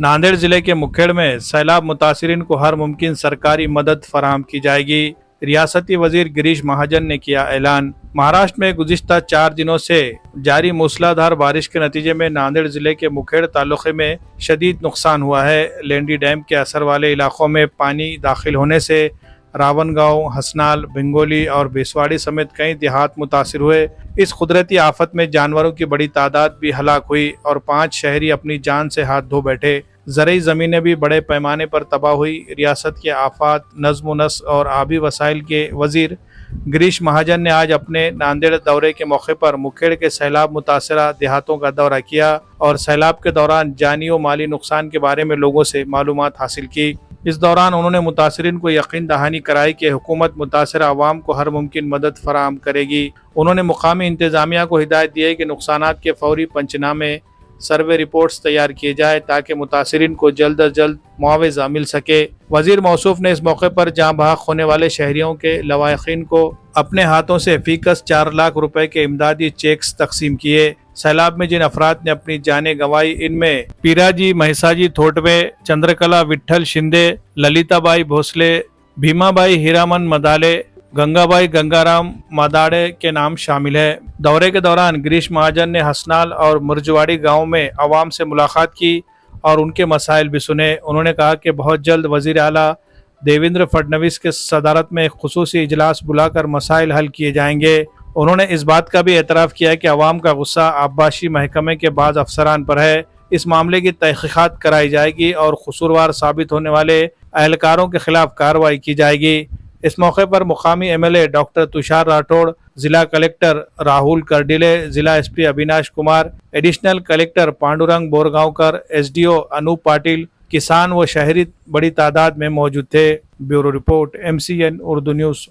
नांदेड़ जिले के मुखेड़ में सैलाब मुतासिरीन को हर मुमकिन सरकारी मदद फराहम की जाएगी। रियासती वजीर गिरीश महाजन ने किया ऐलान। महाराष्ट्र में गुज़िश्ता 4 दिनों से जारी मूसलाधार बारिश के नतीजे में नांदेड़ जिले के मुखेड़ तालुके में शदीद नुकसान हुआ है। लेंडी डैम के असर वाले इलाकों में पानी दाखिल होने से रावनगांव, हसनाल, भिंगोली और बेसवाड़ी समेत कई देहात मुतासिर हुए। इस कुदरती आफत में जानवरों की बड़ी तादाद भी हलाक हुई और 5 शहरी अपनी जान से हाथ धो बैठे। ज़रई ज़मीनें भी बड़े पैमाने पर तबाह हुई। रियासत के आफात, नज़्म नस्क और आबी वसाइल के वजीर गिरीश महाजन ने आज अपने नांदेड़ दौरे के मौके पर मुखेड़ के सैलाब मुतासरा देहातों का दौरा किया और सैलाब के दौरान जानी और माली नुकसान के बारे में लोगों से मालूमात हासिल की। इस दौरान उन्होंने मुतासरीन को यकीन दहानी कराई कि हुकूमत मुतासर आवाम को हर मुमकिन मदद फराहम करेगी। उन्होंने मुकामी इंतजामिया को हिदायत दी है कि नुकसानात के फौरी पंचनामे, सर्वे रिपोर्ट्स तैयार किए जाए ताकि मुतासरीन को जल्द अज जल्द मुआवजा मिल सके। वजीर मौसूफ ने इस मौके पर जाँ बहक होने वाले शहरियों के लवाहिकीन को अपने हाथों से फीकस 4 लाख रुपए के इमदादी चेक्स तकसीम किए। सैलाब में जिन अफराद ने अपनी जानें गंवाई इनमें पीराजी महिसाजी थोटवे, चंद्रकला विट्ठल शिंदे, ललिताबाई भोसले, भीमाबाई हीरामन मदाले, गंगाबाई गंगाराम मादाड़े के नाम शामिल है। दौरे के दौरान गिरीश महाजन ने हसनाल और मुरजवाड़ी गांव में अवाम से मुलाकात की और उनके मसाइल भी सुने। उन्होंने कहा कि बहुत जल्द वजीर आला देवेंद्र फडणवीस के सदारत में एक खुसूसी इजलास बुलाकर मसाइल हल किए जाएंगे। उन्होंने इस बात का भी एतराफ़ किया कि अवाम का गुस्सा आबपाशी महकमे के बाज़ अफसरान पर है। इस मामले की तहकीकात कराई जाएगी और कसूरवार साबित होने वाले एहलकारों के खिलाफ कार्रवाई की जाएगी। इस मौके पर मुकामी MLA डॉक्टर तुषार राठौड़, जिला कलेक्टर राहुल करडिले, जिला SP Avinash Kumar, additional collector Pandurang Borgaonkar, SDO Anup Patil, किसान व शहरी बड़ी तादाद में मौजूद थे। Bureau report MCN Urdu news.